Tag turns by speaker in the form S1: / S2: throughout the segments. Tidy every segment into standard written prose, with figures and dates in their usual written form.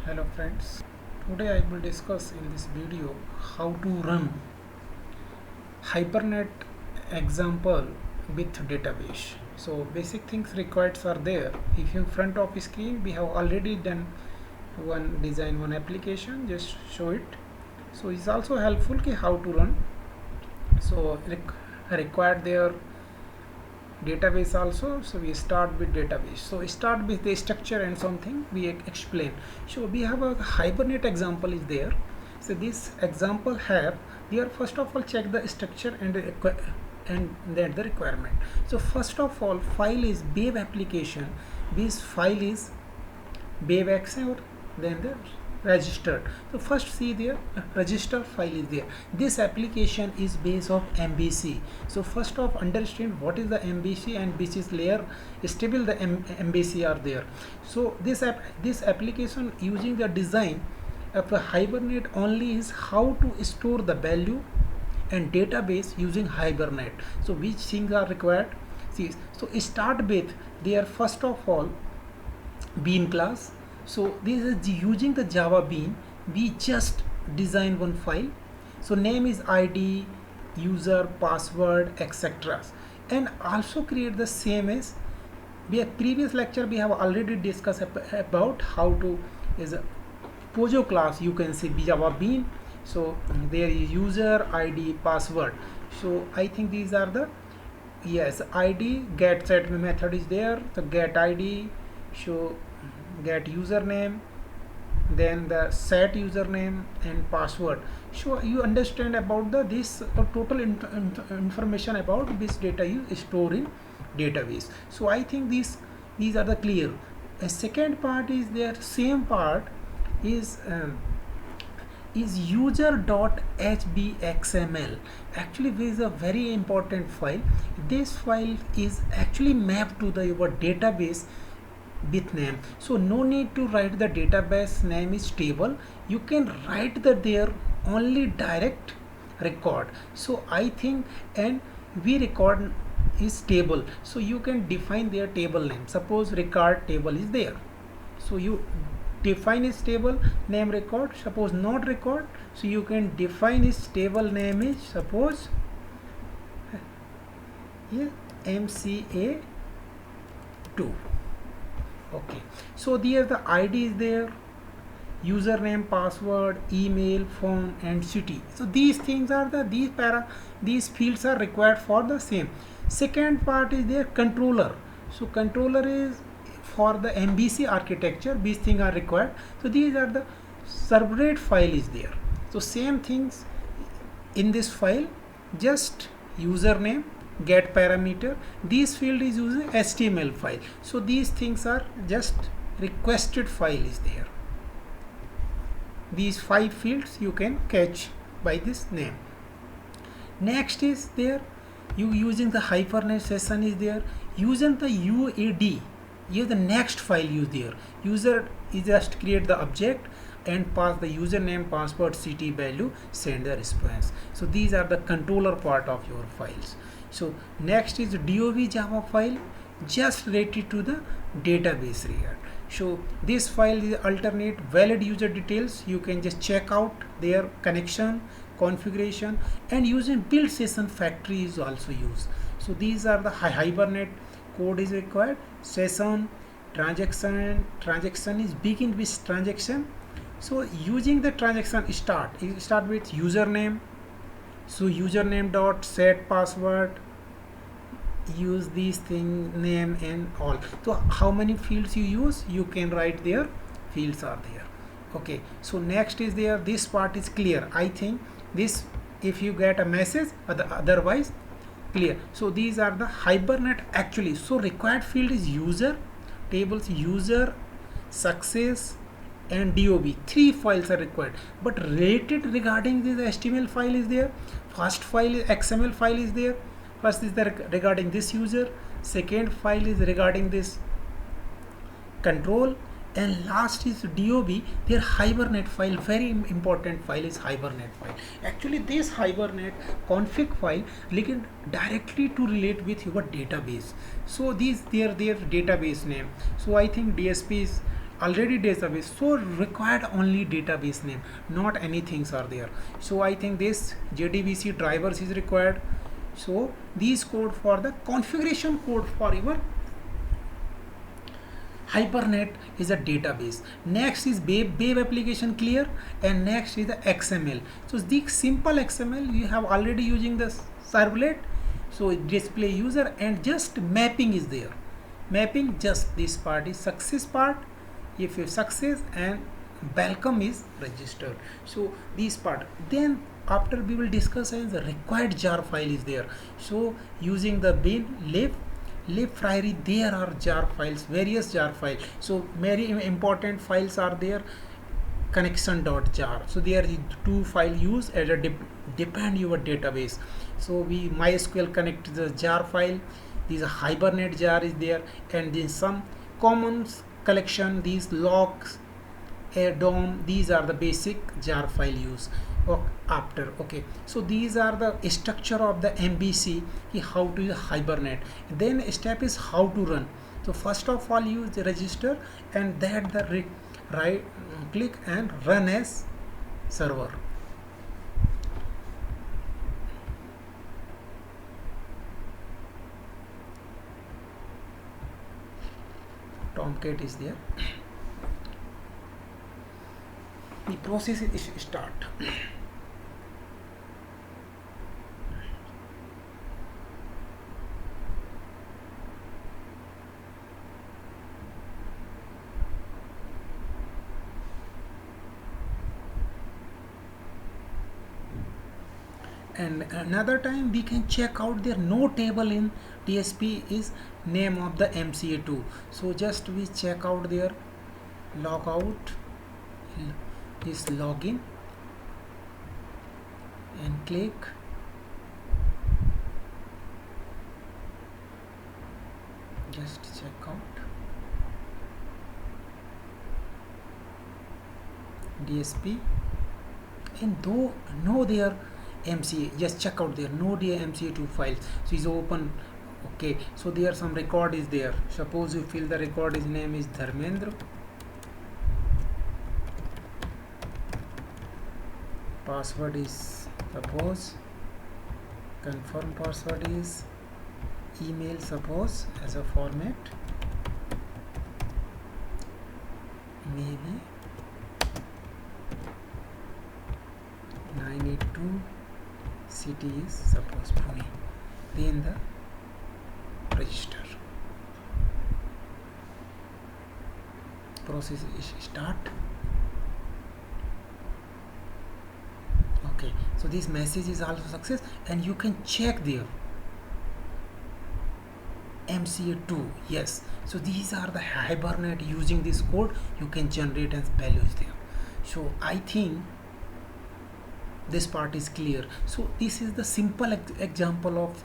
S1: Hello friends, today I will discuss in this video how to run Hibernate example with database. So basic things required are there. If in front of screen we have already done one application, just show it. So it's also helpful ki how to run. So required there database also. So we start with database. So start with the structure and something we explain. So we have a Hibernate example is there. So this example have here first of all check the structure and then the requirement. So first of all file is Wave application. This file is Wave or then the registered. So first see there register file is there. This application is based of MVC. So first of understand what is the MVC and which is layer stable the MVC are there. So this application using the design of the Hibernate only is how to store the value and database using Hibernate. So which things are required? See, so start with there first of all bean class. So this is using the Java Bean. We just design one file. So name is ID, user, password, etc. And also create the same as we have previous lecture we have already discussed about how to is a Pojo class. You can see Java Bean. So there is user, ID, password. So I think these are the ID get set method is there. So get ID, show get username, then the set username and password. So you understand about the this total information about this data you store in database. So I think these are the clear. A second part is there same part is user.hbxml. Actually this is a very important file. This file is actually mapped to the your database with name. So no need to write the database name is table. You can write the there only direct record. So I think and we record is table. So you can define their table name. Suppose record table is there. So you define its table name record. Suppose not record. So you can define its table name is suppose MCA2. Okay, so there the ID is there, username, password, email, phone and city. So these things are the these fields are required for the same. Second part is there controller. So controller is for the MVC architecture. These things are required. So these are the servlet file is there. So same things in this file, just username, get parameter. This field is using HTML file. So these things are just requested file is there. These 5 fields you can catch by this name. Next is there you using the Hibernate session is there. Using the UAD, here the next file used there. User is just create the object and pass the username, password, city value, send the response. So these are the controller part of your files. So next is DOV Java file, just related to the database regard. So this file is alternate valid user details. You can just check out their connection, configuration, and using build session factory is also used. So these are the Hibernate code is required. Session, transaction is begin with transaction. So using the transaction start with username. So username dot set password, use these thing name and all. So how many fields you use, you can write there, fields are there. Okay, so next is there, this part is clear. I think this if you get a message otherwise clear. So these are the Hibernate actually. So required field is user, tables user, success and DOB. 3 files are required, but related regarding this HTML file is there. First file is XML file is there. First is the regarding this user. Second file is regarding this control, and last is DOB. Their Hibernate file, very important file is Hibernate file. Actually this Hibernate config file linked directly to relate with your database. So these their database name. So I think DSP is already database, so required only database name, not anything are there. So I think this JDBC drivers is required. So these code for the configuration code for your Hibernate is a database. Next is Babe application clear, and next is the XML. So the simple XML you have already using the servlet. So display user and just mapping is there. Mapping just this part is success part. If you success and welcome is registered. So this part. Then after we will discuss as the required jar file is there. So using the bin lib priory, there are jar files, various jar files. So very important files are there. Connection.jar. So there is two file use as a depend your database. So we MySQL connect the jar file. This Hibernate jar is there, and then some commons collection. These logs, DOM. These are the basic jar file use. After okay, so these are the structure of the MVC, how to use Hibernate. Then step is how to run. So first of all use the register, and that the right click and run as server. Tomcat is there. The process is start. And another time we can check out there no table in DSP is name of the MCA2. So just we check out there, log out, this login, and click. Just check out DSP, and though no there MCA, just check out there no dear MCA2 files. So is open. Okay, so there some record is there. Suppose you fill the record, his name is Dharmendra, password is suppose, confirm password is email suppose as a format, maybe 982 city is suppose Pune. Then the register process is start. Okay, so this message is also success, and you can check there MCA2, yes. So these are the Hibernate. Using this code you can generate as values there. So I think this part is clear. So this is the simple example of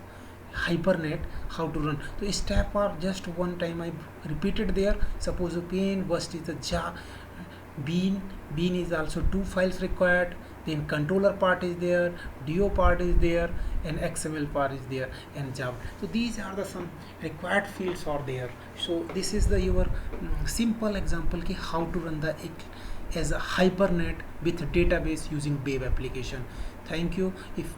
S1: Hibernate how to run. So step are just one time I repeated there. Suppose pane first is the jar, bean is also two files required, then controller part is there, do part is there, and XML part is there, and Java. So these are the some required fields are there. So this is the your simple example ki how to run the as a Hibernate with database using Babe application. Thank you. If